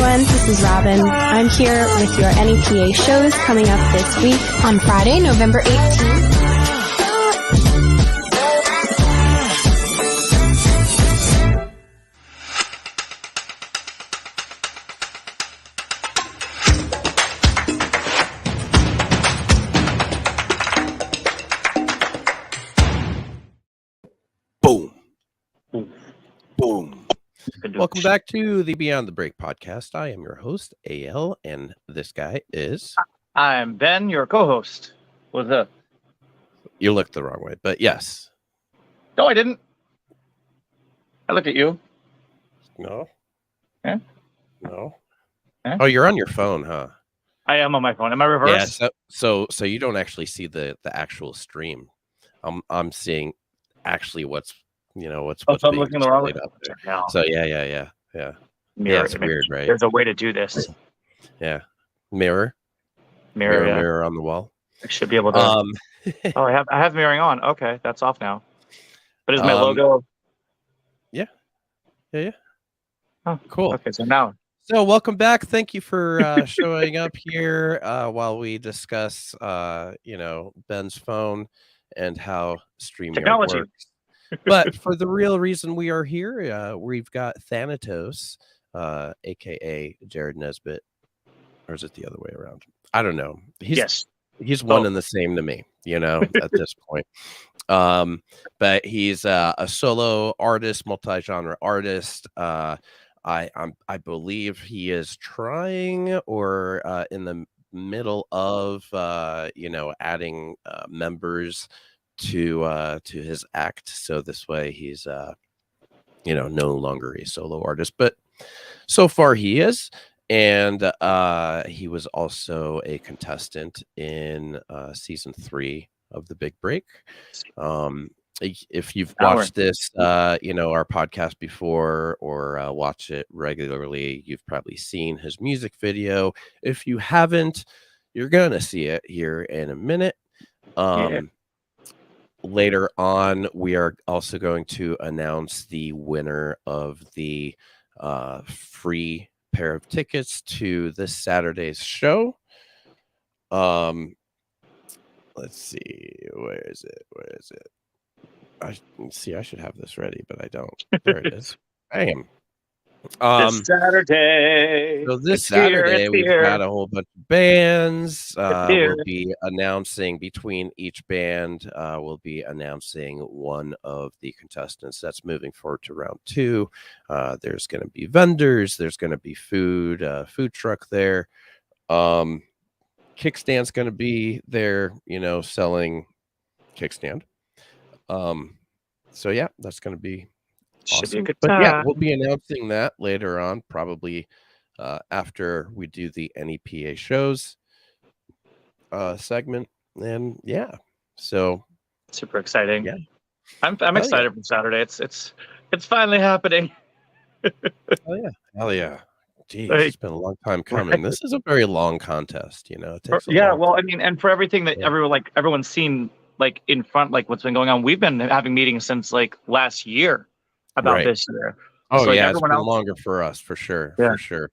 everyone, this is Robin. I'm here with your NEPA shows coming up this week on Friday, November 18th. Boom. Boom. Welcome back to the Beyond the Break podcast. I am your host, AL, and this guy is... I'm Ben, your co-host. What's up? You looked the wrong way, but yes. No, I didn't. I looked at you. No. Yeah? No. Yeah? Oh, you're on your phone, huh? I am on my phone. Am I reversed? Yeah, so you don't actually see the actual stream. I'm seeing actually what's what's I'm being looking the wrong way. up there. No. So yeah. Mirror, Yeah, it's weird, right? There's a way to do this. Yeah. Mirror Mirror on the wall. I should be able to. Oh, I have mirroring on. Okay, that's off now. But is my logo? Yeah. Oh, cool. Okay, so now. So welcome back. Thank you for showing up here while we discuss Ben's phone and how StreamYard Technology works. But for the real reason we are here, we've got Thanatos, aka Jared Nesbitt, or is it the other way around? I don't know. He's one and the same to me, at this point. But he's a solo artist, multi-genre artist. I believe he is trying or in the middle of adding members to his act, so this way he's no longer a solo artist, but so far he is. And he was also a contestant in season 3 of The Big Break. If you've watched this our podcast before or watch it regularly, you've probably seen his music video. If you haven't, you're gonna see it here in a minute. Later on, we are also going to announce the winner of the free pair of tickets to this Saturday's show. Let's see, where is it? I should have this ready, but I don't. There it is. Bam. This Saturday. So this Saturday we've got a whole bunch of bands. We'll be announcing between each band. We'll be announcing one of the contestants that's moving forward to round 2. There's going to be vendors. There's going to be food truck there. Kickstand's going to be there. Selling kickstand. So yeah, that's going to be. Awesome. Should be a good time. But yeah, we'll be announcing that later on, probably after we do the NEPA shows segment. And yeah, so super exciting. Yeah, I'm excited for Saturday. It's finally happening. Hell yeah. Geez, it's been a long time coming. This is a very long contest, It takes well, I mean, and for everything that everyone's seen, in front, what's been going on, we've been having meetings since last year about this year. Oh, so, yeah, it's been longer for us, for sure. Yeah. For sure.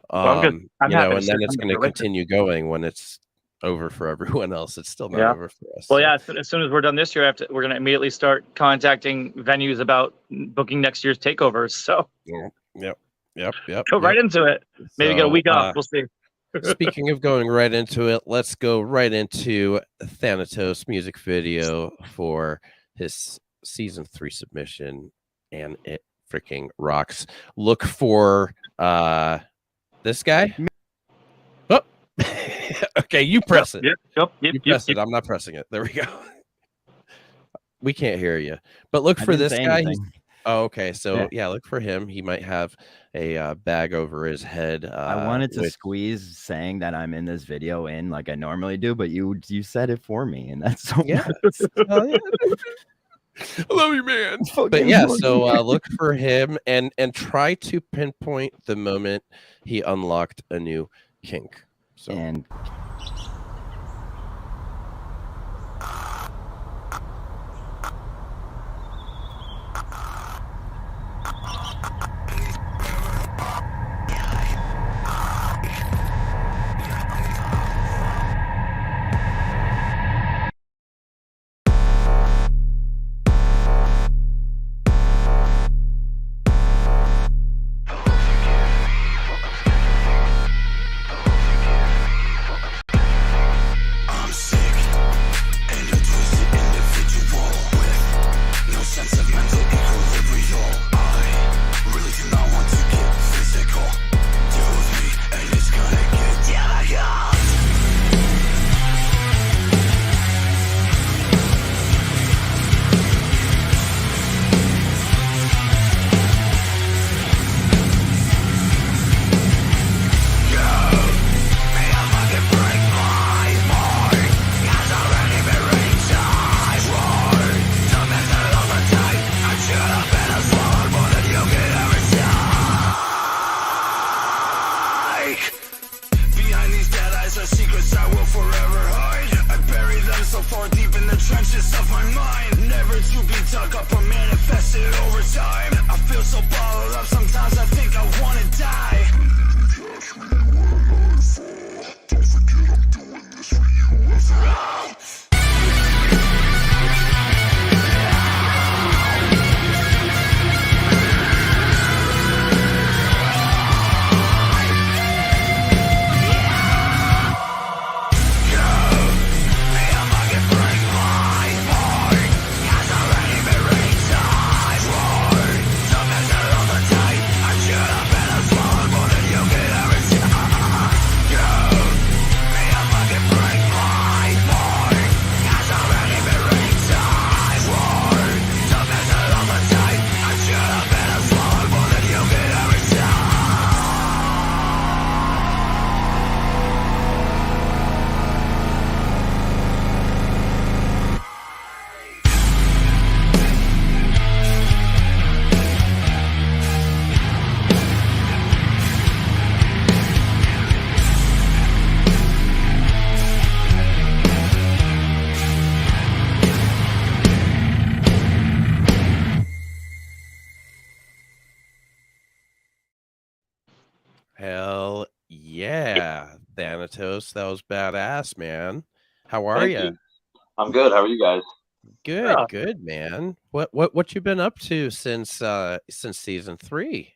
Well, I'm and then it's going to continue going when it's over for everyone else. It's still not over for us. Well, yeah, as soon as we're done this year, we're going to immediately start contacting venues about booking next year's takeovers. So, Yep. Go right into it. Maybe get a week off. We'll see. Speaking of going right into it, let's go right into Thanatos music video for his season 3 submission, and it freaking rocks. Look for this guy. Oh, okay, you press it. Yep. You press it. I'm not pressing it. There we go. We can't hear you, but look for this guy. Oh, okay. So yeah, look for him. He might have a bag over his head. I wanted to squeeze saying that I'm in this video in like I normally do, but you said it for me, and that's so nice. I love you, man. But yeah, so look for him and try to pinpoint the moment he unlocked a new kink. So. And dug up or manifested over time. I feel so bottled up, sometimes I think I wanna die. Catch me when I fall. Don't forget I'm doing this for you ever. Hell yeah, Thanatos. That was badass, man. How are you? I'm good. How are you guys? Good, good, man. What you been up to since season 3?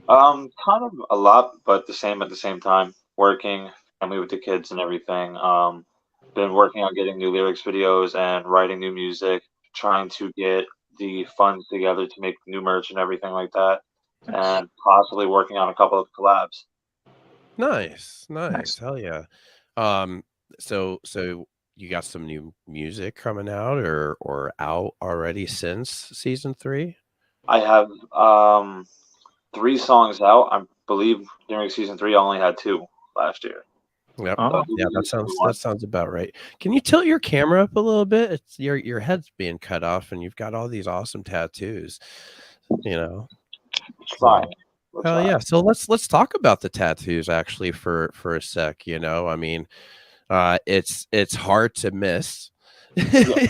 Kind of a lot, but the same at the same time. Working, family with the kids and everything. Been working on getting new lyrics videos and writing new music, trying to get the funds together to make new merch and everything like that, and possibly working on a couple of collabs. Nice. Hell yeah. So you got some new music coming out or out already since season 3? I have 3 songs out. I believe during season 3 I only had 2 last year. Yep. Oh. Yeah, that sounds about right. Can you tilt your camera up a little bit? It's your head's being cut off and you've got all these awesome tattoos, you know. Fine. Hell yeah. So let's talk about the tattoos actually for a sec, you know. I mean, it's hard to miss.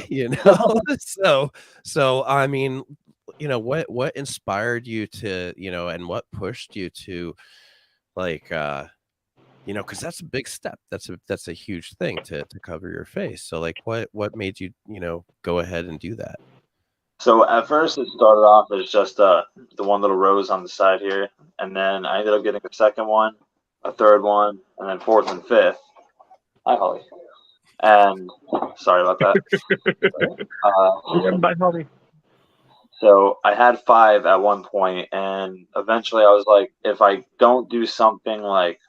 You know. So I mean, you know, what inspired you to, you know, and what pushed you to like you know, because that's a big step. That's a huge thing to cover your face. So like what made you, you know, go ahead and do that? So at first it started off as just the one little rose on the side here, and then I ended up getting a second one, a third one, and then fourth and fifth. Hi, Holly. And sorry about that. Bye, Holly. So I had 5 at one point, and eventually I was like, if I don't do something like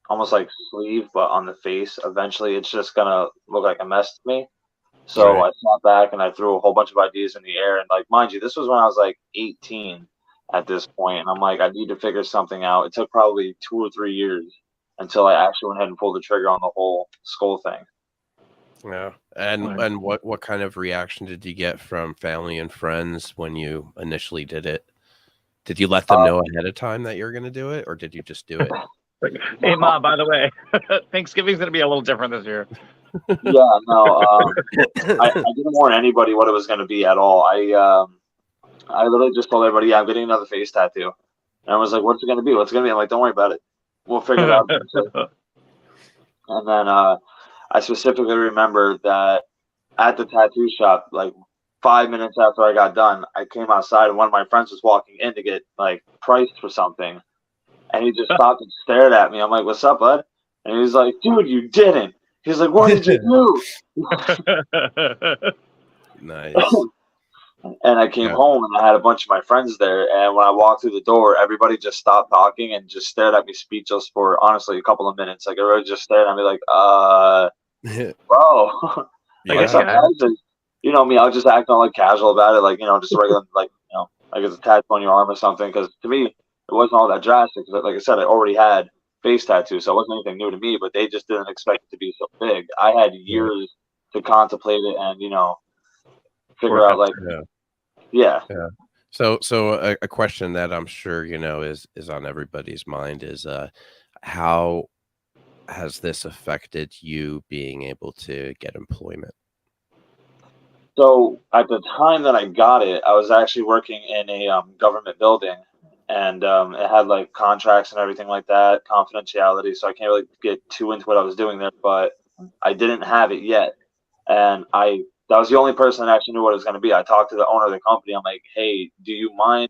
almost like sleeve, but on the face, eventually it's just gonna look like a mess to me. So Right. I sat back and I threw a whole bunch of ideas in the air. And like, mind you, this was when I was like 18 at this point. And I'm like, I need to figure something out. It took probably 2 or 3 years until I actually went ahead and pulled the trigger on the whole skull thing. Yeah. And what kind of reaction did you get from family and friends when you initially did it? Did you let them know ahead of time that you're going to do it, or did you just do it? Hey, Mom, by the way, Thanksgiving's going to be a little different this year. Yeah, no, I didn't warn anybody what it was going to be at all. I literally just told everybody, yeah, I'm getting another face tattoo. And I was like, what's it going to be? What's it going to be? I'm like, don't worry about it. We'll figure it out. And then I specifically remember that at the tattoo shop, like 5 minutes after I got done, I came outside and one of my friends was walking in to get like priced for something. And he just stopped and stared at me. I'm like, what's up, bud? And he was like, dude, you didn't. He's like, what did you do? Nice. And I came home and I had a bunch of my friends there. And when I walked through the door, everybody just stopped talking and just stared at me speechless for honestly a couple of minutes. Like everybody just stared at me like, bro. You know me, I was just acting all like casual about it, like, you know, just regular, like, you know, like it's a tattoo on your arm or something. Because to me, it wasn't all that drastic. Like I said, I already had face tattoo, so it wasn't anything new to me. But they just didn't expect it to be so big. I had years to contemplate it and, you know, figure out like, yeah. So a question that I'm sure you know is on everybody's mind is how has this affected you being able to get employment? So at the time that I got it, I was actually working in a government building, and it had like contracts and everything like that, confidentiality. So I can't really get too into what I was doing there, but I didn't have it yet, and that was the only person that actually knew what it was going to be. I talked to the owner of the company. I'm like, hey, do you mind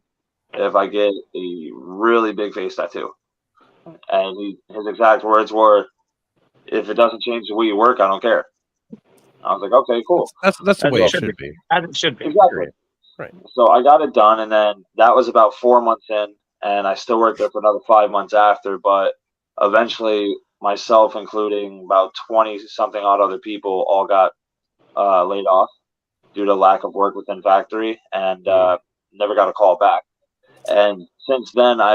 if I get a really big face tattoo? And his exact words were, if it doesn't change the way you work, I don't care. I was like, okay, cool. That's the way it should be. As it should be. Exactly. Right. So I got it done, and then that was about 4 months in, and I still worked there for another 5 months after. But eventually, myself, including about 20-something odd other people, all got laid off due to lack of work within factory, and never got a call back. And since then, I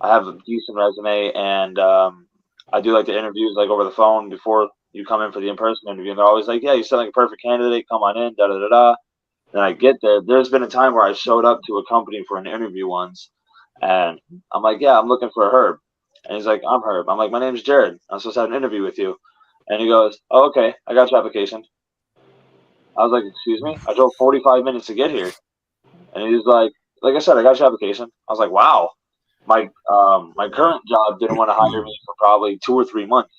have a decent resume, and I do like the interviews like over the phone before you come in for the in-person interview, and they're always like, yeah, you sound like a perfect candidate, come on in, da-da-da-da. Then I get there. There's been a time where I showed up to a company for an interview once, and I'm like, yeah, I'm looking for Herb. And he's like, I'm Herb. I'm like, my name's Jared. I'm supposed to have an interview with you. And he goes, oh, okay, I got your application. I was like, excuse me? I drove 45 minutes to get here. And he's like I said, I got your application. I was like, wow. My current job didn't want to hire me for probably 2 or 3 months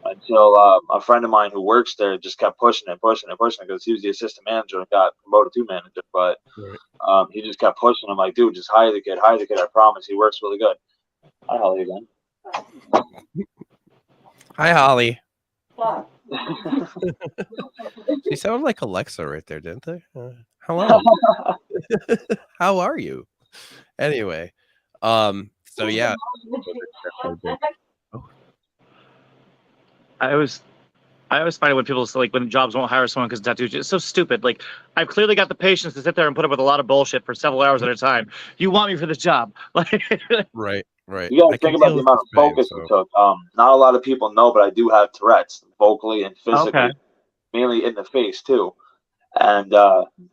until a friend of mine who works there just kept pushing because he was the assistant manager and got promoted to manager. But he just kept pushing. I'm like, dude, just hire the kid. I promise. He works really good. Hi, Holly again. Hi, Holly. She sounded like Alexa right there, didn't they? Hello. How are you? Anyway, so yeah. I always find it when people say, like, when jobs won't hire someone because tattoos, it's so stupid. Like, I've clearly got the patience to sit there and put up with a lot of bullshit for several hours at a time. You want me for this job? Like, right. You gotta think about the amount of focus it took. Not a lot of people know, but I do have Tourette's, vocally and physically, mainly in the face too. And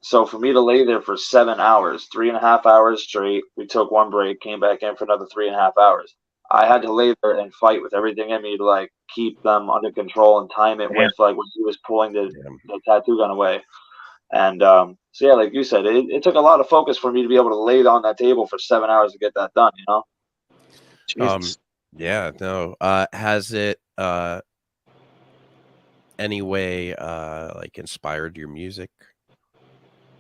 so for me to lay there for 7 hours, 3.5 hours straight, we took one break, came back in for another 3.5 hours. I had to lay there and fight with everything in me to like keep them under control and time it with like when he was pulling the tattoo gun away. And so yeah, like you said, it took a lot of focus for me to be able to lay on that table for 7 hours to get that done, you know? Jesus. Yeah, no. Has it any way like inspired your music?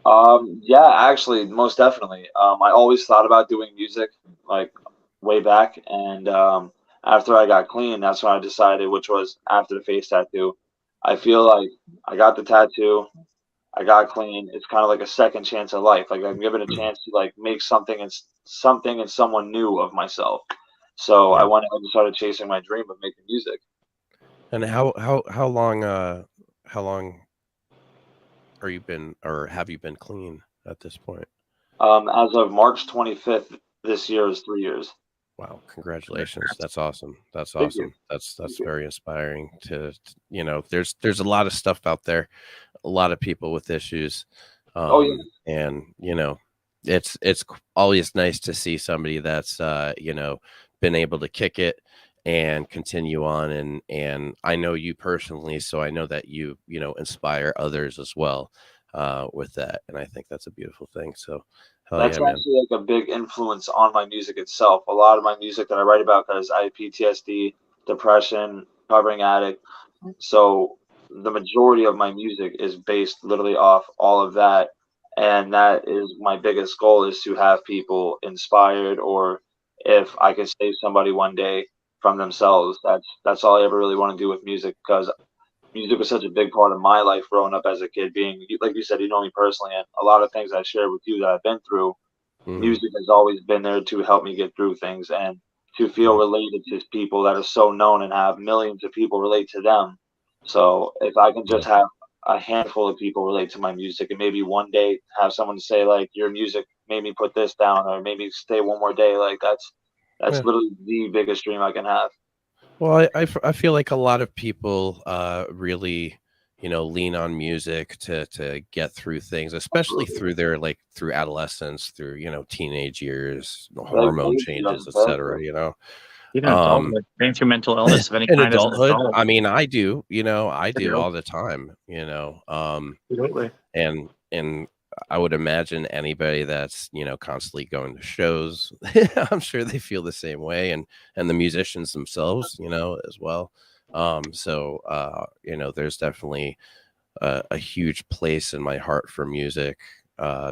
Yeah, actually, most definitely. I always thought about doing music like way back, and after I got clean, that's when I decided, which was after the face tattoo. I feel like I got the tattoo, I got clean. It's kind of like a second chance at life. Like I'm given a chance to like make something and someone new of myself. So I went ahead and started chasing my dream of making music. And how long are you been, or have you been clean at this point? As of March 25th this year is 3 years. Wow, congratulations. That's awesome. That's awesome. That's very inspiring to you know, there's a lot of stuff out there, a lot of people with issues. And you know, it's always nice to see somebody that's you know, been able to kick it and continue on, and I know you personally, so I know that you know, inspire others as well with that, and I think that's a beautiful thing. So that's actually like a big influence on my music itself. A lot of my music that I write about, because I have PTSD, depression, recovering addict, so the majority of my music is based literally off all of that, and that is my biggest goal, is to have people inspired, or if I can save somebody one day from themselves, that's all I ever really want to do with music, because music was such a big part of my life growing up as a kid. Being, like you said, you know me personally, and a lot of things I share with you that I've been through, music has always been there to help me get through things and to feel related to people that are so known and have millions of people relate to them. So if I can just have a handful of people relate to my music, and maybe one day have someone say like, your music made me put this down, or maybe stay one more day, like that's literally the biggest dream I can have. Well, I feel like a lot of people really, you know, lean on music to get through things, especially through their, like, through adolescence, through, you know, teenage years, hormone changes, etc. You know, Even adulthood, going through mental illness of any kind as an adult. I mean, I do, I do all the time, Absolutely. and I would imagine anybody that's, constantly going to shows, I'm sure they feel the same way, and the musicians themselves, as well. There's definitely a huge place in my heart for music,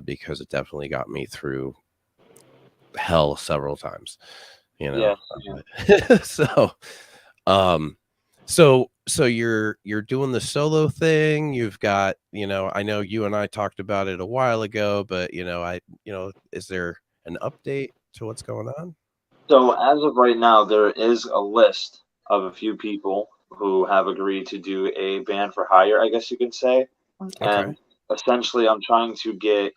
because it definitely got me through hell several times, Yeah. So you're doing the solo thing. You've got, I know you and I talked about it a while ago, but is there an update to what's going on? So as of right now, there is a list of a few people who have agreed to do a band for hire, I guess you can say. Okay. And essentially, I'm trying to get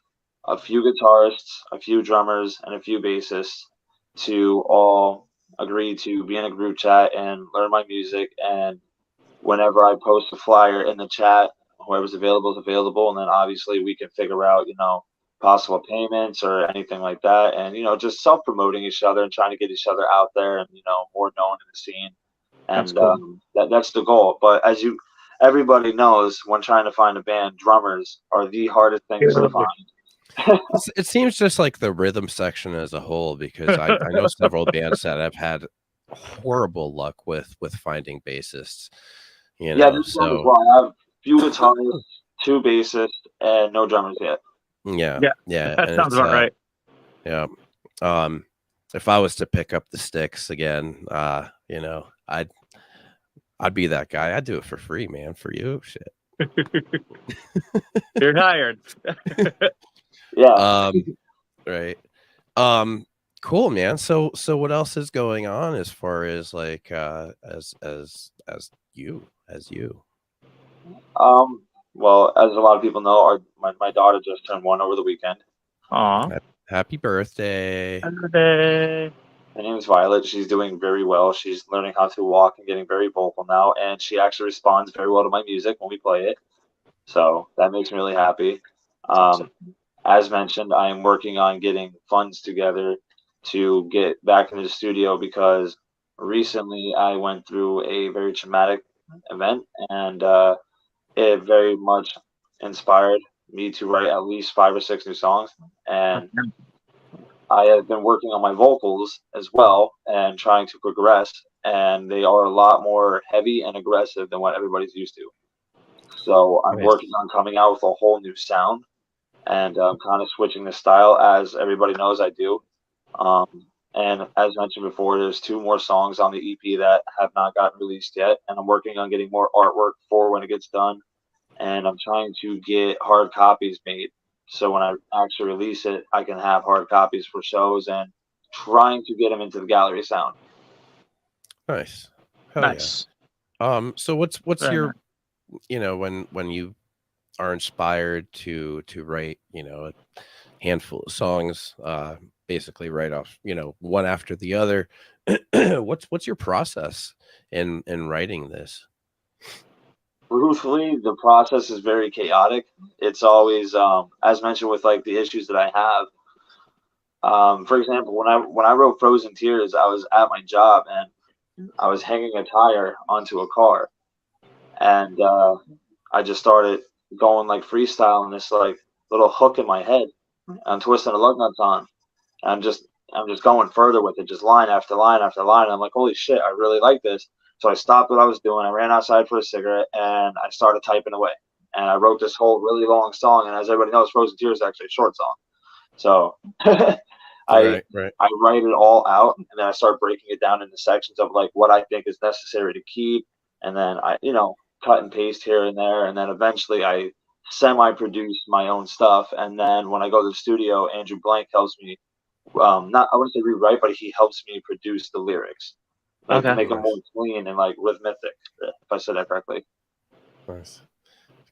a few guitarists, a few drummers, and a few bassists to all agree to be in a group chat and learn my music. And whenever I post a flyer in the chat, whoever's available is available. And then obviously we can figure out, possible payments or anything like that. And, just self-promoting each other and trying to get each other out there and, more known in the scene. And That's cool. that's the goal. But everybody knows, when trying to find a band, drummers are the hardest things to find. It seems just like the rhythm section as a whole, because I know several bands that have had horrible luck with finding bassists. Yeah, this one as well. I have a few guitarists, 2 bassists, and no drummers yet. Yeah. That sounds about right. Yeah. If I was to pick up the sticks again, I'd be that guy. I'd do it for free, man. For you, shit. You're hired. Yeah. Right. Cool, man. So what else is going on as far as like as you? Well, as a lot of people know, my daughter just turned 1 over the weekend. Aw. Happy birthday. Birthday. Her name is Violet. She's doing very well. She's learning how to walk and getting very vocal now, and she actually responds very well to my music when we play it. So that makes me really happy. As mentioned, I am working on getting funds together to get back into the studio, because recently I went through a very traumatic event, and it very much inspired me to write at least 5 or 6 new songs. And I have been working on my vocals as well and trying to progress, and they are a lot more heavy and aggressive than what everybody's used to. So I'm working on coming out with a whole new sound, and kind of switching the style, as everybody knows I do. And as mentioned before, there's 2 more songs on the EP that have not gotten released yet, and I'm working on getting more artwork for when it gets done. And I'm trying to get hard copies made, so when I actually release it, I can have hard copies for shows, and trying to get them into the gallery sound. Nice. Hell Nice. Yeah. So what's Very your, when you are inspired to write, a handful of songs, basically right off, one after the other, what's your process in writing this? Truthfully, the process is very chaotic. It's always, as mentioned, with like the issues that I have. For example, when I wrote Frozen Tears, I was at my job and I was hanging a tire onto a car, and I just started going like freestyle, and this like little hook in my head. I'm twisting the lug nuts on. And I'm just going further with it, just line after line after line. And I'm like, holy shit, I really like this. So I stopped what I was doing. I ran outside for a cigarette, and I started typing away. And I wrote this whole really long song. And as everybody knows, Frozen Tears is actually a short song. So I write it all out, and then I start breaking it down into sections of like what I think is necessary to keep. And then I, cut and paste here and there. And then eventually I semi-produce my own stuff. And then when I go to the studio, Andrew Blank helps me, I wouldn't say rewrite, but he helps me produce the lyrics. Like, to make them more clean and like rhythmic, if I said that correctly. Nice.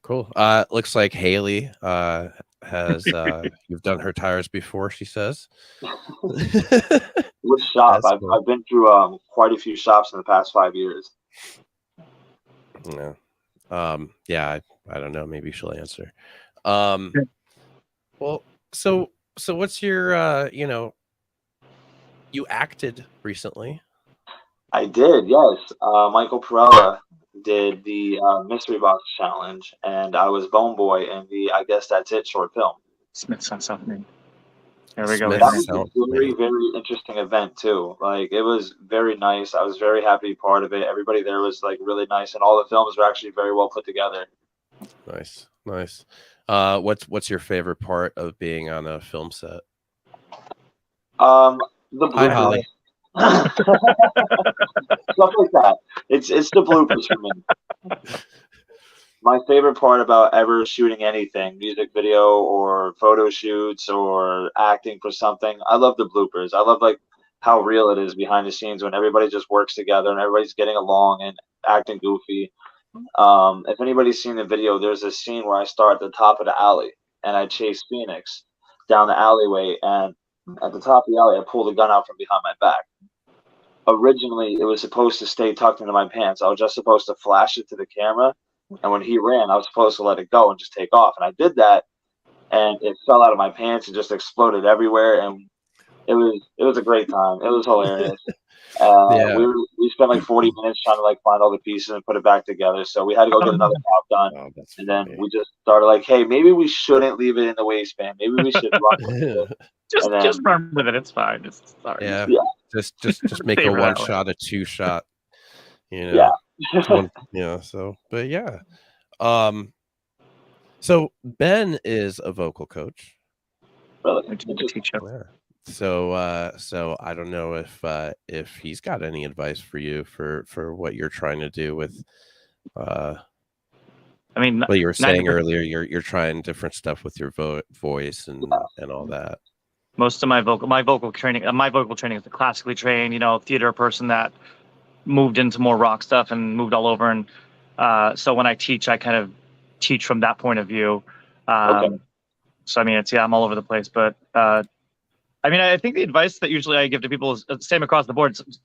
Cool. Looks like Haley has you've done her tires before, she says. Which shop? Cool. I've been through quite a few shops in the past 5 years. Yeah. I don't know. Maybe she'll answer. Well, so what's your you acted recently? I did, yes. Michael Perella did the Mystery Box Challenge, and I was Bone Boy in the I Guess That's It short film. Smith on something. There we go. Smith That was Sound a very, Man. very interesting event too. Like it was very nice. I was very happy to be part of it. Everybody there was like really nice, and all the films were actually very well put together. Nice, nice. What's your favorite part of being on a film set? The Hi, Holly. stuff like that. It's the bloopers for me. My favorite part about ever shooting anything, music video or photo shoots or acting for something, I love the bloopers. I love like how real it is behind the scenes when everybody just works together and everybody's getting along and acting goofy. If anybody's seen the video, there's a scene where I start at the top of the alley and I chase Phoenix down the alleyway, and at the top of the alley, I pull the gun out from behind my back. Originally, it was supposed to stay tucked into my pants. I was just supposed to flash it to the camera, and when he ran, I was supposed to let it go and just take off. And I did that, and it fell out of my pants and just exploded everywhere. And it was a great time. It was hilarious. Yeah. We spent like 40 minutes trying to like find all the pieces and put it back together. So we had to go get another prop done. Oh, that's And funny. then we just started like, hey, maybe we shouldn't leave it in the waistband. Maybe we should run with it. Just run with it. It's fine. It's sorry. Yeah. Yeah. Just make a Favorite one highlight. shot, a two shot. You know. Yeah. So but yeah. So Ben is a vocal coach. Really? I do teach him. Yeah. So I don't know if he's got any advice for you for what you're trying to do with I mean, what you were saying 90% earlier. You're trying different stuff with your voice and all that. most of my vocal training is classically trained, theater person that moved into more rock stuff and moved all over. And so when I teach, I kind of teach from that point of view. Okay. So, I mean, I'm all over the place, but I mean, I think the advice that usually I give to people is the same across the board. It's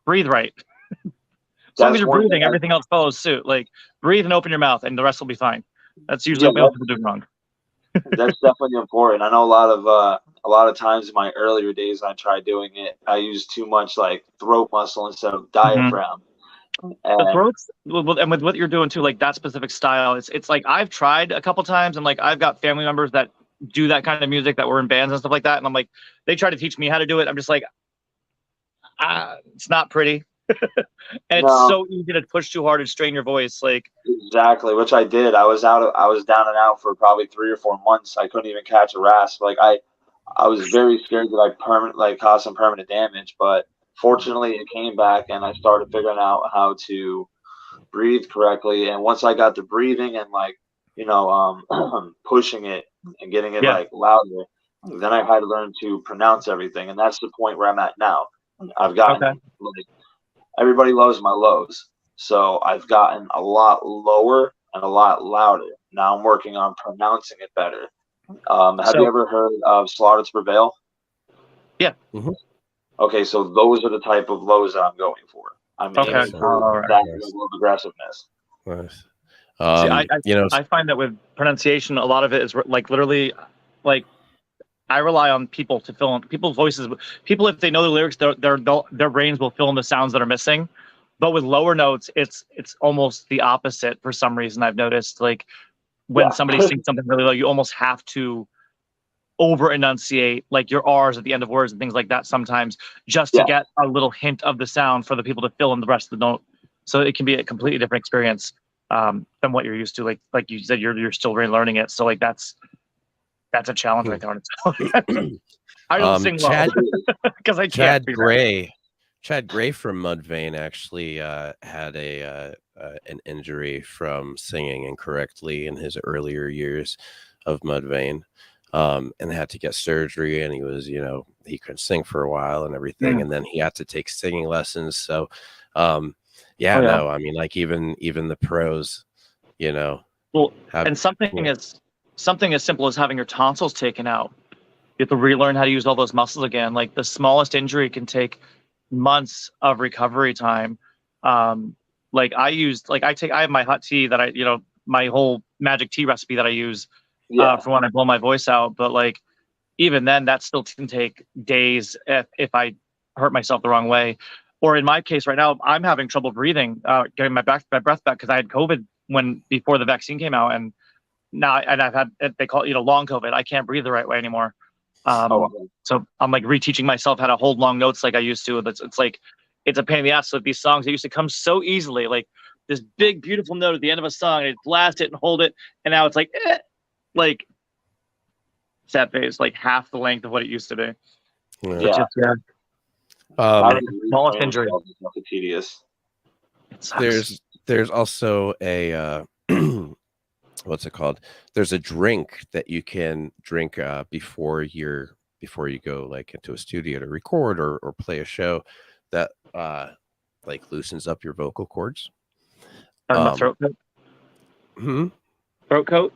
breathe right. As long as you're breathing, everything else follows suit. Like breathe and open your mouth and the rest will be fine. That's usually what most people do wrong. That's definitely important. I know a lot of times in my earlier days when I tried doing it, I used too much like throat muscle instead of diaphragm. The throats, and with what you're doing too, like that specific style, it's like I've tried a couple times, and like I've got family members that do that kind of music that were in bands and stuff like that, and I'm like, they try to teach me how to do it. I'm just like, it's not pretty, and it's so easy to push too hard and strain your voice. Like exactly, which I did. I was down and out for probably 3 or 4 months. I couldn't even catch a rasp. Like I was very scared that I cause some permanent damage, but fortunately it came back and I started figuring out how to breathe correctly. And once I got the breathing and pushing it and getting it like louder, then I had to learn to pronounce everything. And that's the point where I'm at now. I've gotten like everybody loves my lows. So I've gotten a lot lower and a lot louder. Now I'm working on pronouncing it better. Have you ever heard of Slaughter to Prevail? Yeah. Mm-hmm. Okay, so those are the type of lows that I'm going for. I'm aiming for that level of aggressiveness. Nice. I find that with pronunciation, a lot of it is like literally, like I rely on people to fill in people's voices. People, if they know the lyrics, their brains will fill in the sounds that are missing. But with lower notes, it's almost the opposite for some reason. I've noticed, like when somebody sings something really low, you almost have to over enunciate like your R's at the end of words and things like that sometimes, just to get a little hint of the sound for the people to fill in the rest of the note. So it can be a completely different experience than what you're used to. Like you said, you're still relearning it. So like that's a challenge right there on itself. I don't sing well because I can't. Chad Gray from Mudvayne actually had an injury from singing incorrectly in his earlier years of Mudvayne. And had to get surgery, and he was, he couldn't sing for a while and everything, and then he had to take singing lessons. So, I mean, like even the pros, and something as simple as having your tonsils taken out, you have to relearn how to use all those muscles again. Like the smallest injury can take months of recovery time. Like I have my hot tea that my whole magic tea recipe that I use. For when I blow my voice out, but like even then that still can take days if I hurt myself the wrong way. or in my case right now, I'm having trouble breathing, getting my breath back because I had COVID before the vaccine came out, and now I've had, they call it, long COVID. I can't breathe the right way anymore. So I'm like reteaching myself how to hold long notes like I used to. It's like, it's a pain in the ass. So these songs that used to come so easily, like this big, beautiful note at the end of a song, and blast it and hold it. And now it's like, like that phase, like half the length of what it used to be. Yeah. Smallest injury. Tedious. There's also a what's it called? There's a drink that you can drink before you go like into a studio to record or play a show that like loosens up your vocal cords. Throat coat. Throat coat.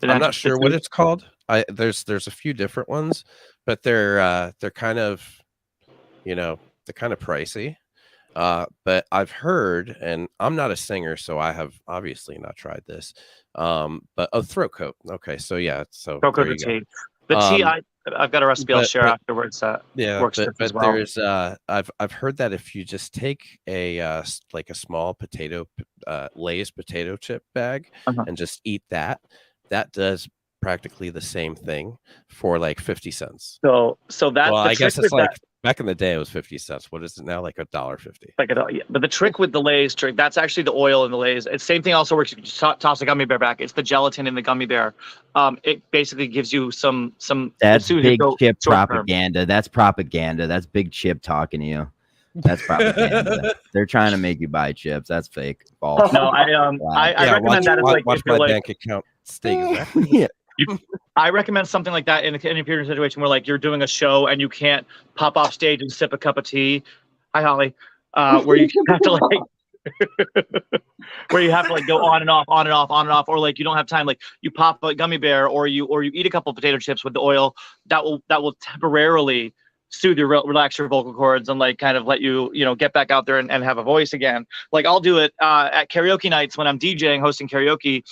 I'm not sure what it's called. There's a few different ones, but they're kind of, they're kind of pricey. But I've heard, and I'm not a singer, so I have obviously not tried this. But throat coat. Okay, so yeah, so throat coat, the tea. The tea, I've got a recipe I'll share afterwards. Works but as well. There's I've heard that if you just take a like a small potato Lay's potato chip bag and just eat that does practically the same thing for like 50 cents. So that's, well, I guess it's like back in the day it was 50 cents. What is it now? Like $1.50. Like but the trick with the Lay's that's actually the oil in the Lay's. It's same thing also works. You just toss a gummy bear back. It's the gelatin in the gummy bear. It basically gives you some. That's big chip propaganda. That's propaganda. That's big chip talking to you. That's propaganda. They're trying to make you buy chips. That's fake. False. No, I recommend that. Watch my bank account stay exactly. Yeah. I recommend something like that in a situation where like you're doing a show and you can't pop off stage and sip a cup of tea. Hi, Holly. Where you have to like go on and off, or like you don't have time. Like you pop a gummy bear, or you eat a couple of potato chips with the oil. That will temporarily soothe your, relax your vocal cords, and like kind of let you get back out there and have a voice again. Like I'll do it at karaoke nights when I'm DJing, hosting karaoke.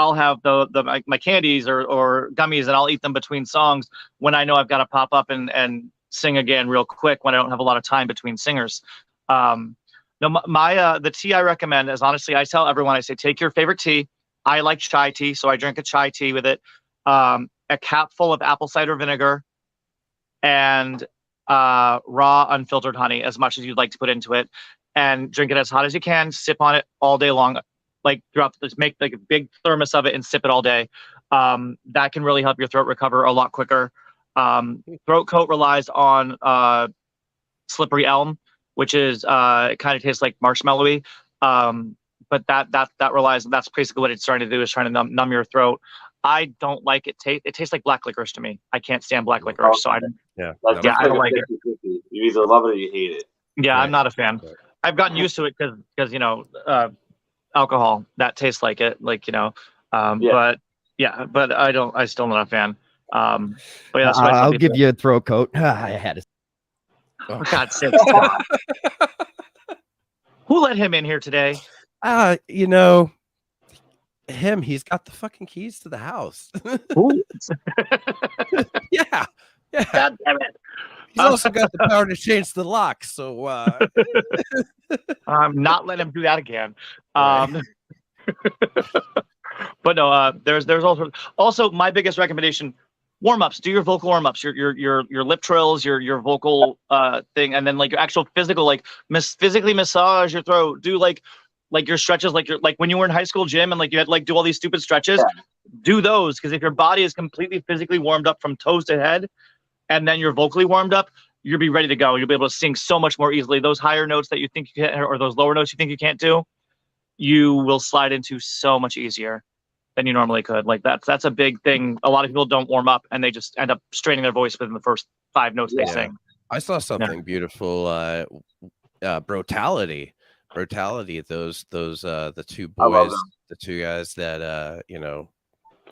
I'll have my candies or gummies, and I'll eat them between songs when I know I've got to pop up and sing again real quick when I don't have a lot of time between singers. No, the tea I recommend is, honestly, I tell everyone, I say, take your favorite tea. I like chai tea, so I drink a chai tea with it. A cap full of apple cider vinegar and raw unfiltered honey, as much as you'd like to put into it, and drink it as hot as you can. Sip on it all day long. Like make like a big thermos of it and sip it all day. That can really help your throat recover a lot quicker. Throat coat relies on slippery elm, which is it kind of tastes like marshmallowy. But that relies, that's basically what it's trying to do, is trying to numb your throat. I don't like it. It tastes like black licorice to me. I can't stand black licorice, so I don't. Yeah, I don't like it. You either love it or you hate it. Yeah, right. I'm not a fan. Right. I've gotten used to it because alcohol that tastes like it, but I still not a fan. But yeah, that's why I'll give you a throat coat. I had it. For God's sake. Who let him in here today? Him. He's got the fucking keys to the house. Who? Yeah. God damn it. He's also got the power to change the lock, so I'm not letting him do that again. But no, there's also my biggest recommendation: warm-ups. Do your vocal warm-ups, your lip trills, your vocal thing, and then like your actual physical, like physically massage your throat. Do like your stretches, like when you were in high school gym and like you had like do all these stupid stretches. Yeah. Do those, because if your body is completely physically warmed up from toes to head, and then you're vocally warmed up, you'll be ready to go. You'll be able to sing so much more easily. Those higher notes that you think you can't, or those lower notes you think you can't do, you will slide into so much easier than you normally could. Like that's a big thing. A lot of people don't warm up and they just end up straining their voice within the first 5 notes they sing. I saw something beautiful. Brutality. Those the two boys, the two guys that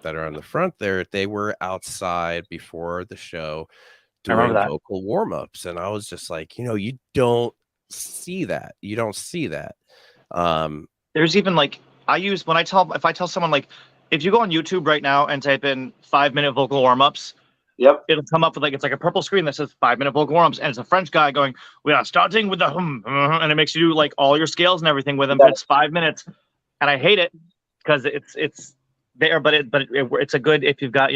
that are on the front there, they were outside before the show doing vocal warm-ups, and I was just like, you don't see that. There's even like if I tell someone, like, if you go on YouTube right now and type in 5-minute vocal warm-ups, Yep. It'll come up with like, it's like a purple screen that says 5-minute vocal warm-ups, and it's a French guy going, we are starting with the and it makes you do like all your scales and everything with them. It's 5 minutes, and I hate it because it's there, but it's a good, if you've got,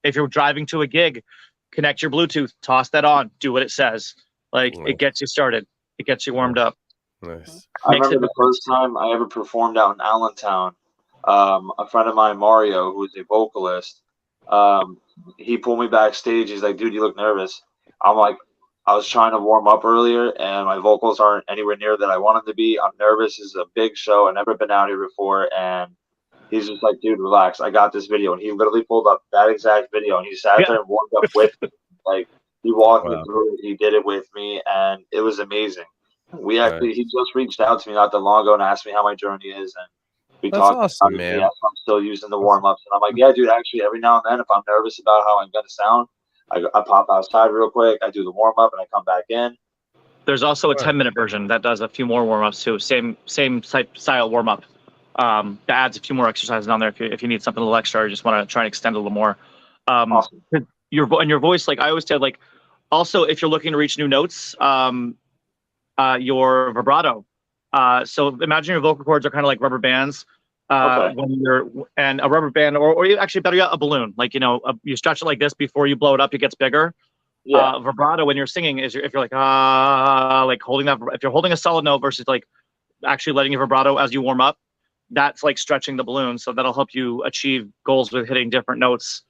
if you're driving to a gig, connect your Bluetooth, toss that on, do what it says. Like, it gets you started, it gets you warmed up. Nice. I remember the first time I ever performed out in Allentown. A friend of mine, Mario, who was a vocalist, he pulled me backstage. He's like, dude, you look nervous. I'm like, I was trying to warm up earlier, and my vocals aren't anywhere near that I want them to be. I'm nervous. This is a big show. I've never been out here before. And he's just like, dude, relax. I got this video. And he literally pulled up that exact video, and he sat there and warmed up with me. Like, he walked me through it. He did it with me, and it was amazing. He just reached out to me not that long ago and asked me how my journey is, and we talked. Awesome, man. I'm still using the warm ups, and I'm like, yeah, dude. Actually, every now and then, if I'm nervous about how I'm gonna sound, I pop outside real quick. I do the warm up, and I come back in. There's also a 10-minute version that does a few more warm ups too. Same style warm up. That adds a few more exercises on there if you need something a little extra, or you just want to try and extend a little more. Awesome. Your voice, like I always said, like also if you're looking to reach new notes, your vibrato. So imagine your vocal cords are kind of like rubber bands. And a rubber band, or actually better yet, a balloon. Like, you stretch it like this before you blow it up, it gets bigger. Yeah. Vibrato when you're singing is if you're like like holding that. If you're holding a solid note versus like actually letting your vibrato as you warm up, that's like stretching the balloon. So that'll help you achieve goals with hitting different notes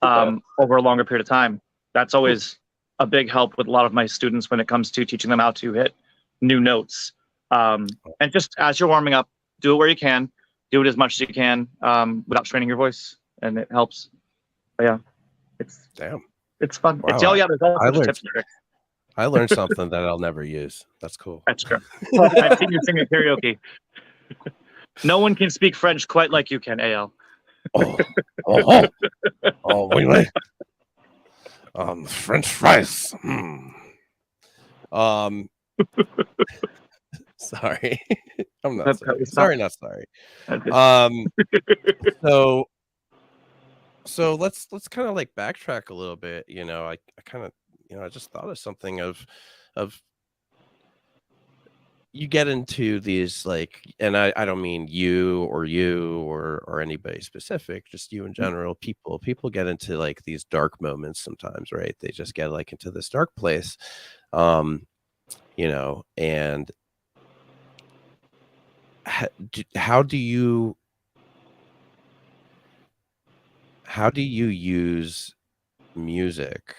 over a longer period of time. That's always a big help with a lot of my students when it comes to teaching them how to hit new notes. And just as you're warming up, do it where you can, do it as much as you can without straining your voice, and it helps. But yeah, it's fun. Wow. There's all tips and tricks. I learned something that I'll never use. That's cool. That's true. I've seen you sing at karaoke. No one can speak French quite like you can, AL. Wait. French fries. Sorry. I'm not sorry. Sorry, not sorry. So let's kind of like backtrack a little bit. I kind of, I just thought of something of you get into these like, and I don't mean you or anybody specific, just you in general. People get into like these dark moments sometimes, right? They just get like into this dark place, and how do you use music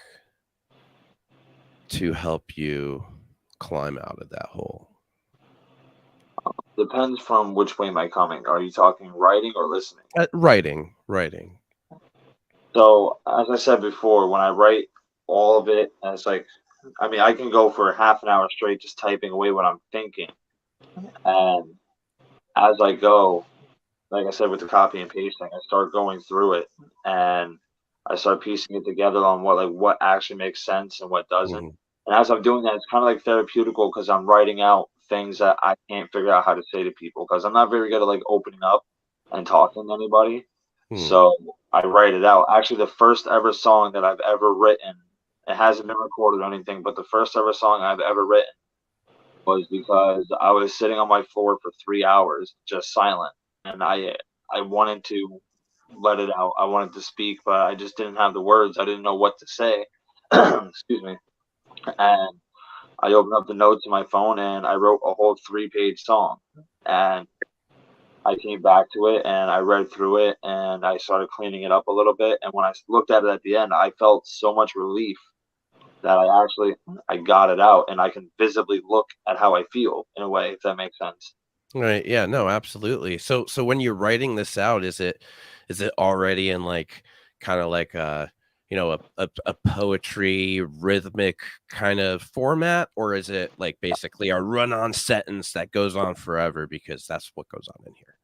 to help you climb out of that hole? Depends from which way am I coming. Are you talking writing or listening? Writing. So as I said before, when I write all of it, it's like, I can go for half an hour straight just typing away what I'm thinking. And as I go, like I said, with the copy and pasting, I start going through it and I start piecing it together on what actually makes sense and what doesn't. And as I'm doing that, it's kind of like therapeutical because I'm writing out things that I can't figure out how to say to people because I'm not very good at like opening up and talking to anybody. So I write it out. Actually, the first ever song that I've ever written, it hasn't been recorded or anything, but the first ever song I've ever written was because I was sitting on my floor for 3 hours, just silent. And I wanted to let it out. I wanted to speak, but I just didn't have the words. I didn't know what to say. Excuse me. And I opened up the notes in my phone and I wrote a whole 3-page song. And I came back to it and I read through it and I started cleaning it up a little bit. And when I looked at it at the end, I felt so much relief that I got it out and I can visibly look at how I feel in a way, if that makes sense. Right. Yeah, no, absolutely. So when you're writing this out, is it already in like kind of like a poetry rhythmic kind of format, or is it like basically a run-on sentence that goes on forever because that's what goes on in here?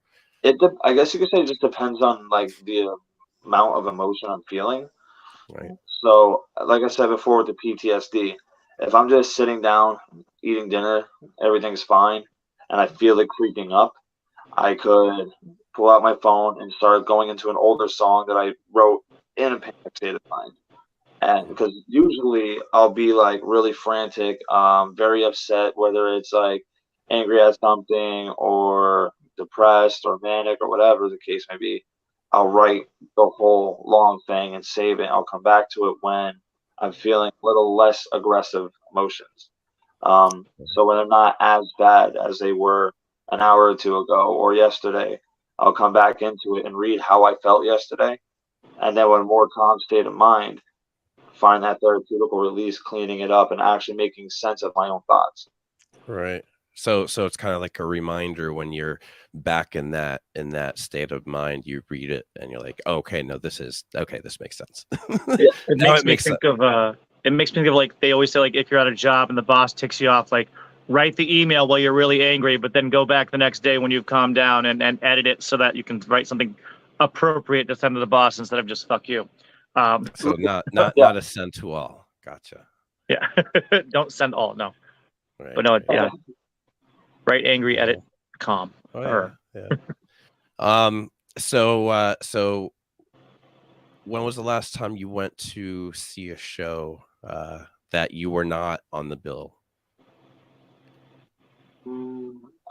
I guess you could say it just depends on like the amount of emotion I'm feeling. Right. So like I said before with the PTSD, if I'm just sitting down eating dinner, everything's fine, and I feel it creeping up, I could pull out my phone and start going into an older song that I wrote in a panic state of mind. And because usually I'll be like really frantic, very upset, whether it's like angry at something or depressed or manic or whatever the case may be. I'll write the whole long thing and save it. I'll come back to it when I'm feeling a little less aggressive emotions. So when they're not as bad as they were an hour or two ago or yesterday, I'll come back into it and read how I felt yesterday. And then with a more calm state of mind, find that therapeutical release, cleaning it up and actually making sense of my own thoughts. Right. So it's kind of like a reminder when you're back in that state of mind, you read it and you're like, oh, okay, no, this makes sense. Yeah, it makes me think of like they always say, like, if you're at a job and the boss ticks you off, like write the email while you're really angry, but then go back the next day when you've calmed down and edit it so that you can write something appropriate to send to the boss instead of just fuck you. So not a send to all. Gotcha. Yeah. Don't send all. No. Right. But no, yeah. Write angry, edit calm. Oh, yeah. So when was the last time you went to see a show that you were not on the bill?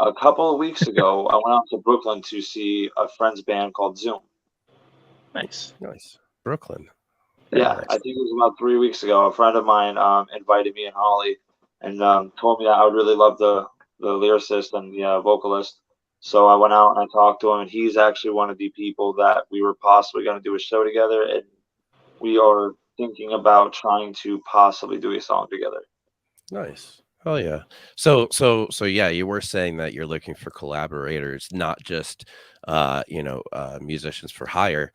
A couple of weeks ago, I went out to Brooklyn to see a friend's band called Zoom. Nice. Brooklyn. Yeah, nice. I think it was about 3 weeks ago. A friend of mine invited me and Holly and told me that I would really love the lyricist and the vocalist. So I went out and I talked to him, and he's actually one of the people that we were possibly going to do a show together, and we are thinking about trying to possibly do a song together. Nice. Oh yeah. So yeah, you were saying that you're looking for collaborators, not just musicians for hire,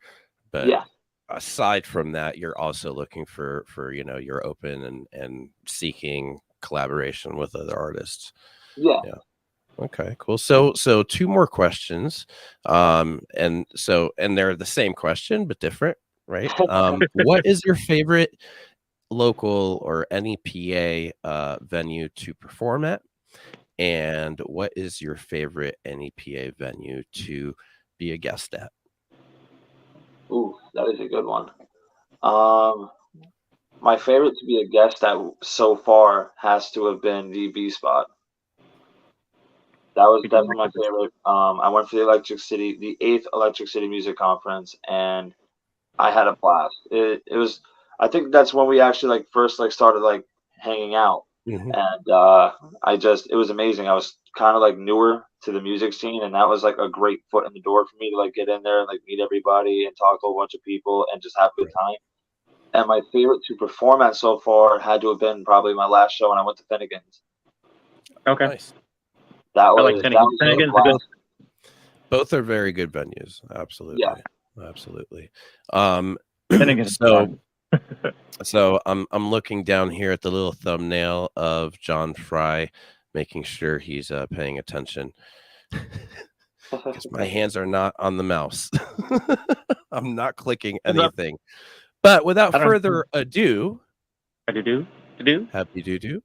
but yeah. Aside from that, you're also looking for you're open and seeking collaboration with other artists. Yeah. Okay, cool. So two more questions. And they're the same question but different, right? What is your favorite local or any PA venue to perform at? And what is your favorite NEPA venue to be a guest at? Ooh, that is a good one. My favorite to be a guest at so far has to have been the B Spot. That was definitely my favorite. I went for the 8th Electric City Music Conference, and I had a blast. It was, I think that's when we actually first started hanging out. Mm-hmm. And it was amazing. I was kind of newer to the music scene, and that was a great foot in the door for me to get in there and meet everybody and talk to a bunch of people and just have a good time. And my favorite to perform at so far had to have been probably my last show when I went to Finnegan's. Okay. Nice. That was Finnegan's. Both are very good venues. Absolutely. Yeah. Absolutely. Finnegan's. So I'm looking down here at the little thumbnail of John Fry, making sure he's paying attention. Because my hands are not on the mouse. I'm not clicking anything. But without further ado, happy doo-doo.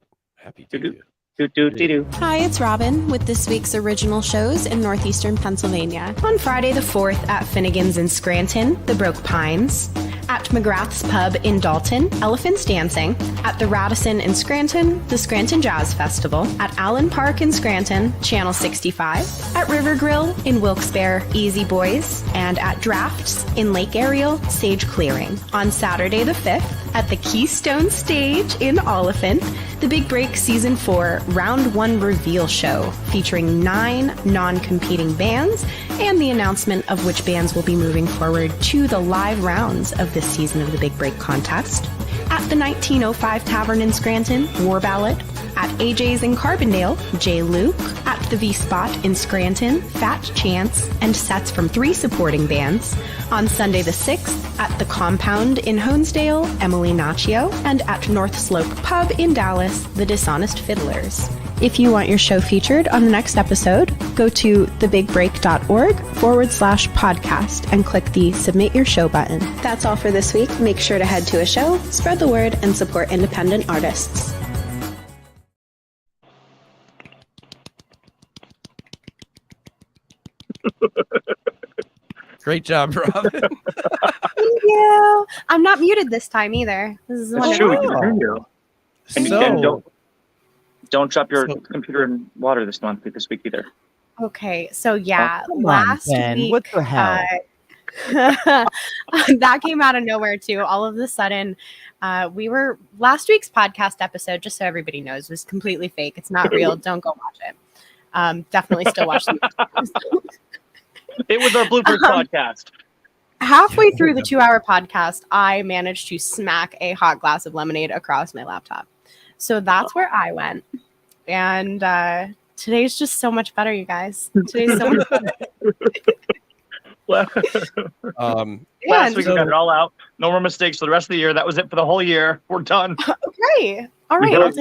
Hi, it's Robin with this week's original shows in northeastern Pennsylvania. On Friday the 4th at Finnegan's in Scranton, The Broke Pines. At McGrath's Pub in Dalton, Elephants Dancing. At the Radisson in Scranton, the Scranton Jazz Festival. At Allen Park in Scranton, Channel 65. At River Grill in Wilkes-Barre, Easy Boys. And at Drafts in Lake Ariel, Sage Clearing. On Saturday the 5th, at the Keystone Stage in Oliphant, the Big Break Season 4 Round 1 Reveal Show, featuring 9 non-competing bands and the announcement of which bands will be moving forward to the live rounds of this season of the Big Break contest. At the 1905 Tavern in Scranton, War Ballad. At AJ's in Carbondale, J. Luke. At the V-Spot in Scranton, Fat Chance, and sets from 3 supporting bands. On Sunday the 6th, at the Compound in Honesdale, Emily Naccio. And at North Slope Pub in Dallas, the Dishonest Fiddlers. If you want your show featured on the next episode, go to thebigbreak.org/podcast and click the Submit Your Show button. That's all for this week. Make sure to head to a show, spread the word, and support independent artists. Great job, Robin. you. I'm not muted this time either. This is That's true. We can hear you. And So, don't drop your computer in water this week either. Okay, so yeah, Come on, last Ben. week, What the hell? that came out of nowhere too. All of a sudden, last week's podcast episode, just so everybody knows, was completely fake. It's not real. Don't go watch it. Definitely still watch it. It was our bloopers podcast. Halfway through the 2-hour podcast, I managed to smack a hot glass of lemonade across my laptop. So that's where I went. And today's just so much better, you guys. Today's so much better. Last week we got it all out. No more mistakes for the rest of the year. That was it for the whole year. We're done. Okay. All right.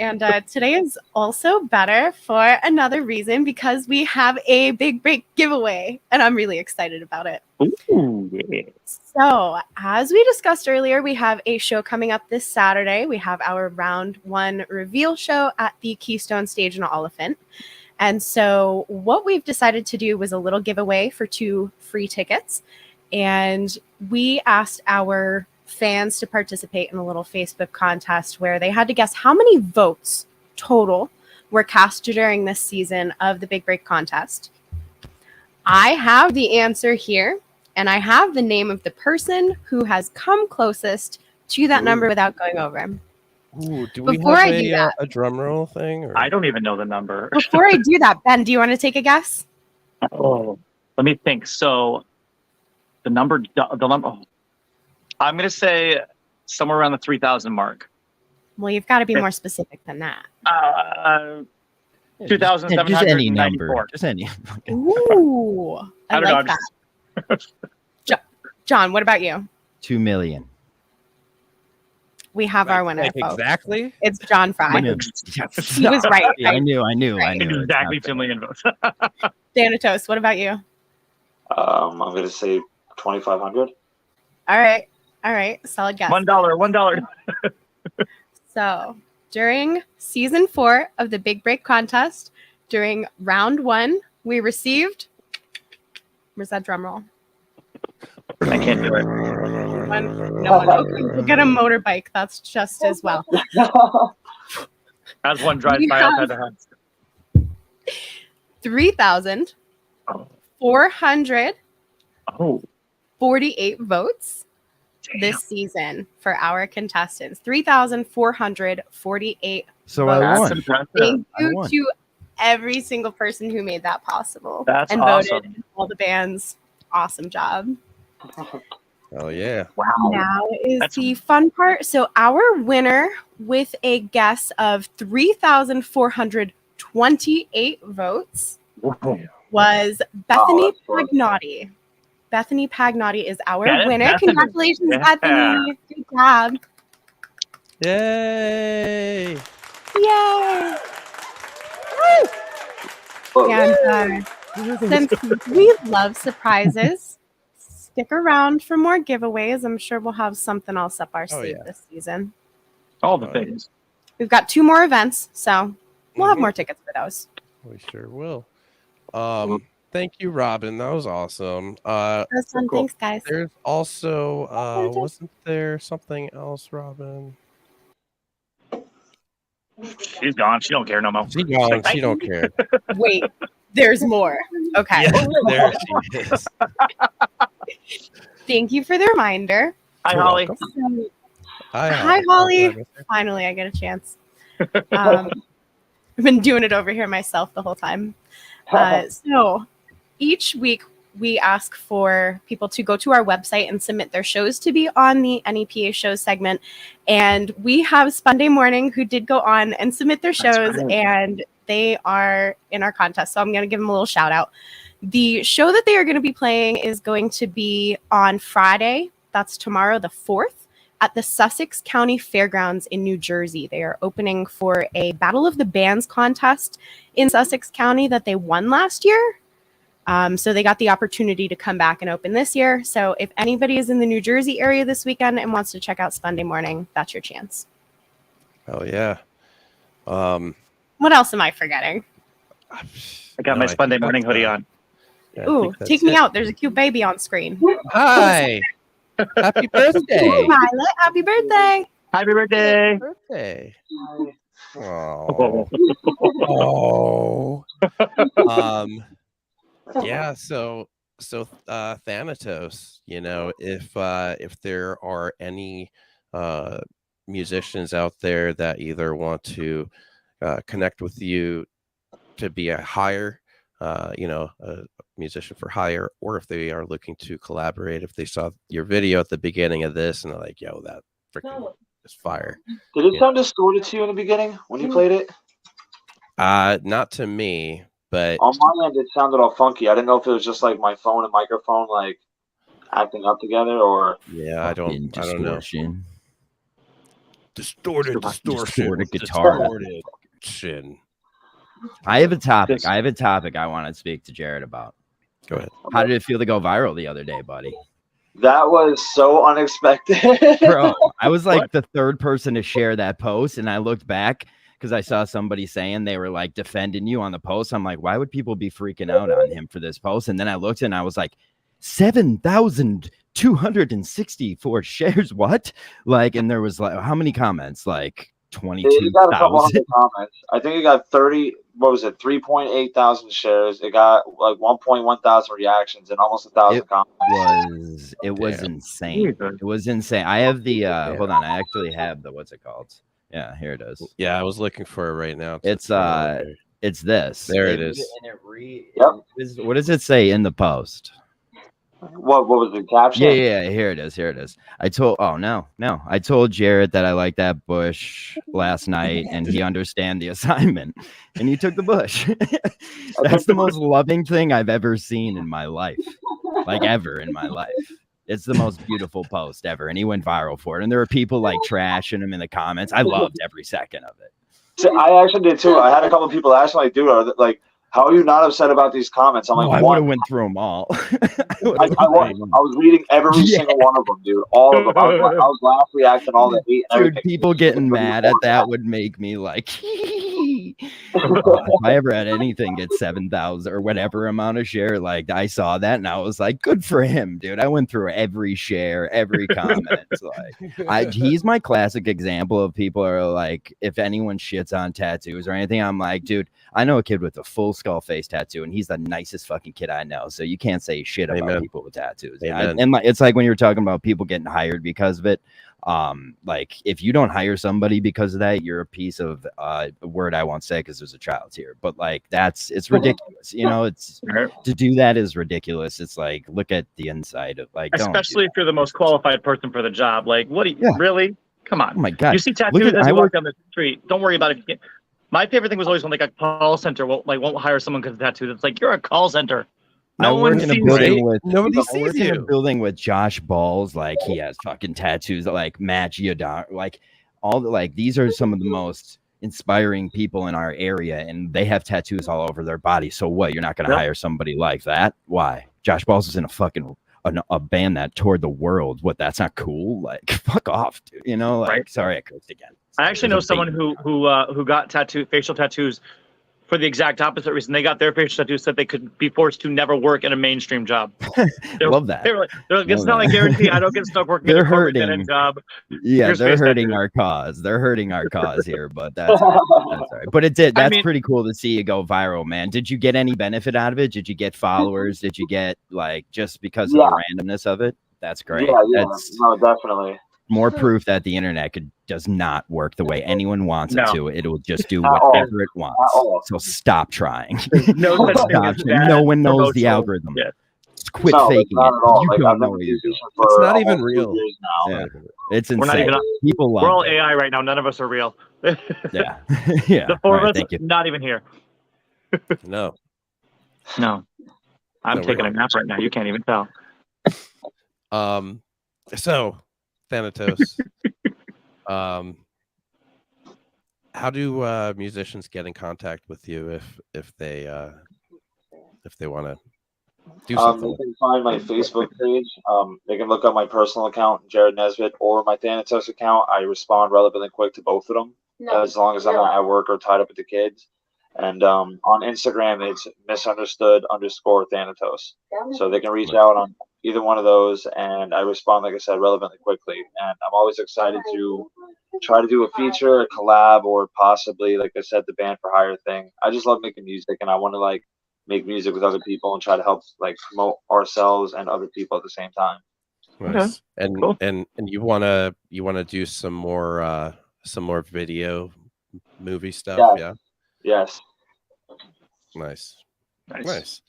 And today is also better for another reason, because we have a big break giveaway, and I'm really excited about it. Ooh, yeah. So, as we discussed earlier, we have a show coming up this Saturday. We have our round 1 reveal show at the Keystone Stage in Oliphant. And so what we've decided to do was a little giveaway for 2 free tickets. And we asked our fans to participate in a little Facebook contest where they had to guess how many votes total were cast during this season of the Big Break contest. I have the answer here, and I have the name of the person who has come closest to that number without going over. Ooh, do we have a drum roll thing? Or? I don't even know the number. Before I do that, Ben, do you want to take a guess? Oh, let me think. So the number, I'm going to say somewhere around the 3,000 mark. Well, you've got to be more specific than that. 2,794. Just any number. Just any. Ooh, I like that. John, what about you? 2 million. We have our winner. Exactly. It's John Fry. He was right. I knew. Exactly 2 million votes. Thanatos, what about you? I'm going to say 2,500. All right. Solid guess. $1. So during season 4 of the Big Break contest, during round 1, we received. Where's that drum roll? I can't do it. No one. Okay, we'll get a motorbike. That's just as well. As one drives by outside the house. 3,448 votes this season for our contestants. 3,448 So votes. I won. Thank you to every single person who made that possible. That's and awesome. Voted. All the bands. Awesome job. Oh, yeah. Wow. Now is the fun part. So our winner with a guess of 3,428 votes was Bethany Pagnotti. Bethany Pagnotti is our winner. Bethany. Congratulations, Yeah. Bethany. Good job. Yay. Yay. Woo! And since we love surprises, stick around for more giveaways. I'm sure we'll have something else up our sleeve this season. All the things. We've got 2 more events, so we'll have more tickets for those. We sure will. Thank you, Robin. That was awesome. That was fun. Cool. Thanks, guys. There's also wasn't there something else, Robin? She's gone. She don't care no more. She's gone. She don't care. Wait, there's more. Okay. Yeah, there she is. Thank you for the reminder. Hi, Holly. Hi, Holly. Finally, I get a chance. I've been doing it over here myself the whole time. So each week we ask for people to go to our website and submit their shows to be on the NEPA shows segment. And we have Sunday Morning who did go on and submit their shows, and they are in our contest. So I'm going to give them a little shout out. The show that they are going to be playing is going to be on Friday. That's tomorrow, the 4th, at the Sussex County Fairgrounds in New Jersey. They are opening for a Battle of the Bands contest in Sussex County that they won last year. So they got the opportunity to come back and open this year. So if anybody is in the New Jersey area this weekend and wants to check out Sunday Morning, that's your chance. Oh, yeah. What else am I forgetting? I got my Sunday Morning hoodie on. Yeah, Ooh, take me out. There's a cute baby on screen. Hi. Happy birthday. Violet, happy birthday. Happy birthday. Happy birthday. Oh. Yeah, so Thanatos, if there are any musicians out there that either want to connect with you to be a hire, a musician for hire, or if they are looking to collaborate, if they saw your video at the beginning of this and they're like, yo, that freaking is fire. Did it sound distorted to you in the beginning when you played it? Not to me, but on my end it sounded all funky. I didn't know if it was just like my phone and microphone like acting up together, or yeah, I don't know. Distorted guitar. Distortion. I have a topic. I want to speak to Jared about. Go ahead. How did it feel to go viral the other day, buddy? That was so unexpected. Bro, I was like the third person to share that post, and I looked back because I saw somebody saying they were like defending you on the post. I'm like, why would people be freaking out on him for this post? And then I looked and I was like, 7,264 shares. What? Like, and there was like, how many comments? Like 22,000 comments. I think it got 30. What was it? 3.8 thousand shares. It got like 1.1 thousand reactions and almost 1,000 comments. It was insane. It was insane. I have the hold on. I actually have the what's it called? Yeah, here it is. Yeah, I was looking for it right now. It's this. There it is. And what does it say in the post? What was the caption? Yeah, here it is. I told Jarrett that I liked that bush last night and he understand the assignment and he took the bush. That's the most loving thing I've ever seen in my life. Like ever in my life. It's the most beautiful post ever. And he went viral for it. And there were people like trashing him in the comments. I loved every second of it. So I actually did too. I had a couple of people ask me, like, dude, how are you not upset about these comments? I'm like, I would have went through them all. I was reading every single one of them, dude. All of them. I was laughing, reacting, all the hate. And dude, people getting mad at that would make me like, if I ever had anything get 7,000 or whatever amount of share, like I saw that and I was like, good for him, dude. I went through every share, every comment. He's my classic example of people are like, if anyone shits on tattoos or anything, I'm like, dude, I know a kid with a full skull face tattoo and he's the nicest fucking kid I know. So you can't say shit about people with tattoos. And it's like when you're talking about people getting hired because of it. Like if you don't hire somebody because of that, you're a piece of a word I won't say because there's a child here, but like it's ridiculous. It's to do that is ridiculous. It's like, look at the inside of like, especially if you're the most qualified person for the job. Like, what do you really? Come on. Oh my God. You see tattoos as you walk down the street. Don't worry about it. My favorite thing was always when like a call center won't hire someone because of tattoos. It's like, you're a call center. No one sees you. Nobody sees you. In a building with Josh Balls, like he has fucking tattoos that like match Yadar. Like all the these are some of the most inspiring people in our area, and they have tattoos all over their body. So what? You're not going to hire somebody like that? Why? Josh Balls is in a band that toured the world. What? That's not cool. Like fuck off, dude. Sorry, I cursed again. I actually know someone who got facial tattoos for the exact opposite reason. They got their facial tattoos so that they could be forced to never work in a mainstream job. Love that. They're like, it's not like guarantee I don't get stuck working in a corporate dead-end job. Yeah, they're hurting our cause. They're hurting our cause here, but that's all right. But it did. That's pretty cool to see you go viral, man. Did you get any benefit out of it? Did you get followers? Did you get just because of the randomness of it? That's great. Yeah, no, definitely. More proof that the internet does not work the way anyone wants it to. It will just do whatever it wants. So stop trying. No one knows the algorithm. Yeah. Quit faking it. You don't know what you're doing. It's not even real. Yeah. It's insane. People love We're all AI right now. None of us are real. Yeah. The four of us, not even here. No. I'm taking a nap right now. You can't even tell. So Thanatos, how do musicians get in contact with you if they want to do something? They can find my Facebook page. They can look up my personal account, Jared Nesbitt, or my Thanatos account. I respond relatively quick to both of them, as long as I'm not at work or tied up with the kids. And on Instagram, it's misunderstood_Thanatos. So they can reach out on either one of those, and I respond, like I said, relevantly quickly. And I'm always excited to try to do a feature, a collab, or possibly, like I said, the band for hire thing. I just love making music, and I want to like make music with other people and try to help like promote ourselves and other people at the same time. Nice. And cool. and you wanna do some more video movie stuff, yeah? Yes. Nice. This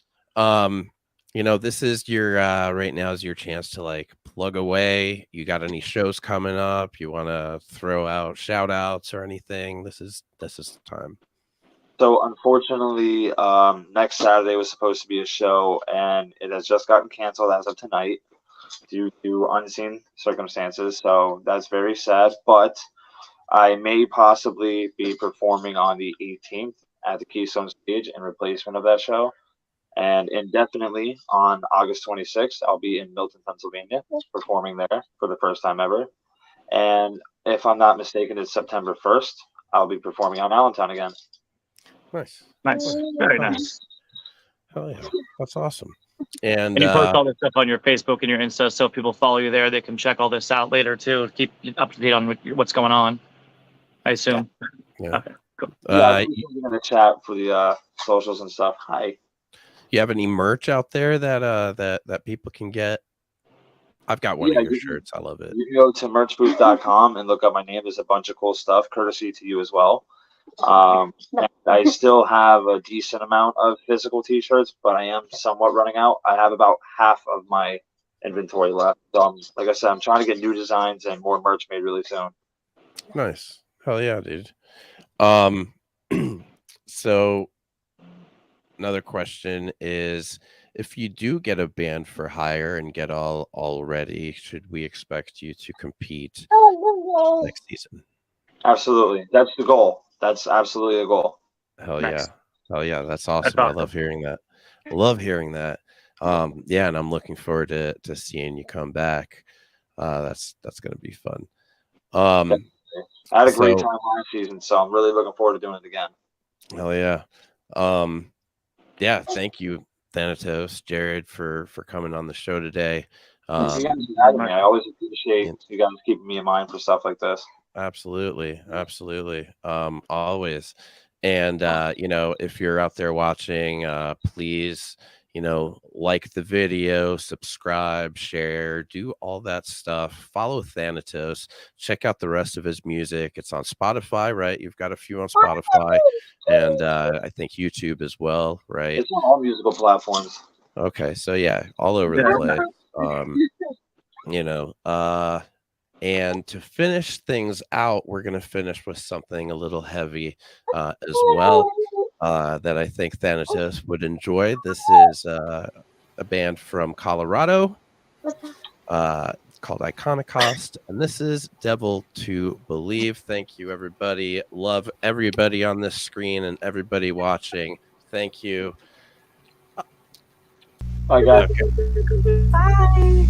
is your right now is your chance to like plug away. You got any shows coming up? You want to throw out shout outs or anything? This is the time. So unfortunately, next Saturday was supposed to be a show, and it has just gotten canceled as of tonight due to unseen circumstances. So that's very sad, but I may possibly be performing on the 18th at the Keystone Stage in replacement of that show. And indefinitely on August 26th, I'll be in Milton, Pennsylvania, performing there for the first time ever. And if I'm not mistaken, it's September 1st. I'll be performing on Allentown again. Nice. Very nice. Oh yeah, that's awesome. And you post all this stuff on your Facebook and your Insta, so if people follow you there, they can check all this out later too. Keep up to date on what's going on, I assume. Yeah. Okay, cool. I'm in the chat for the socials and stuff. Hi. You have any merch out there that people can get? I've got one of your shirts. I love it. You can go to merchbooth.com and look up my name. There's a bunch of cool stuff, courtesy to you as well. I still have a decent amount of physical t-shirts, but I am somewhat running out. I have about half of my inventory left. So like I said, I'm trying to get new designs and more merch made really soon. Nice. Hell yeah, dude. So another question is, if you do get a band for hire and get all ready, should we expect you to compete next season? Absolutely. That's the goal. That's absolutely a goal. Hell yeah. Hell yeah. That's awesome. I love hearing that. Yeah, and I'm looking forward to seeing you come back. That's gonna be fun. I had a great time last season, so I'm really looking forward to doing it again. Hell yeah. Yeah, thank you, Thanatos, Jared, for coming on the show today. I always appreciate you guys keeping me in mind for stuff like this. Absolutely. Always. And if you're out there watching, please, like the video, subscribe, share, do all that stuff. Follow Thanatos. Check out the rest of his music. It's on Spotify, right? You've got a few on Spotify, and I think YouTube as well, right? It's on all musical platforms. Okay, so yeah, all over the place. And to finish things out, we're going to finish with something a little heavy as well that I think Thanatos would enjoy. This is a band from Colorado called Iconocost, and this is Devil to Believe. Thank you, everybody. Love everybody on this screen and everybody watching. Thank you. Bye, guys. Okay. Bye.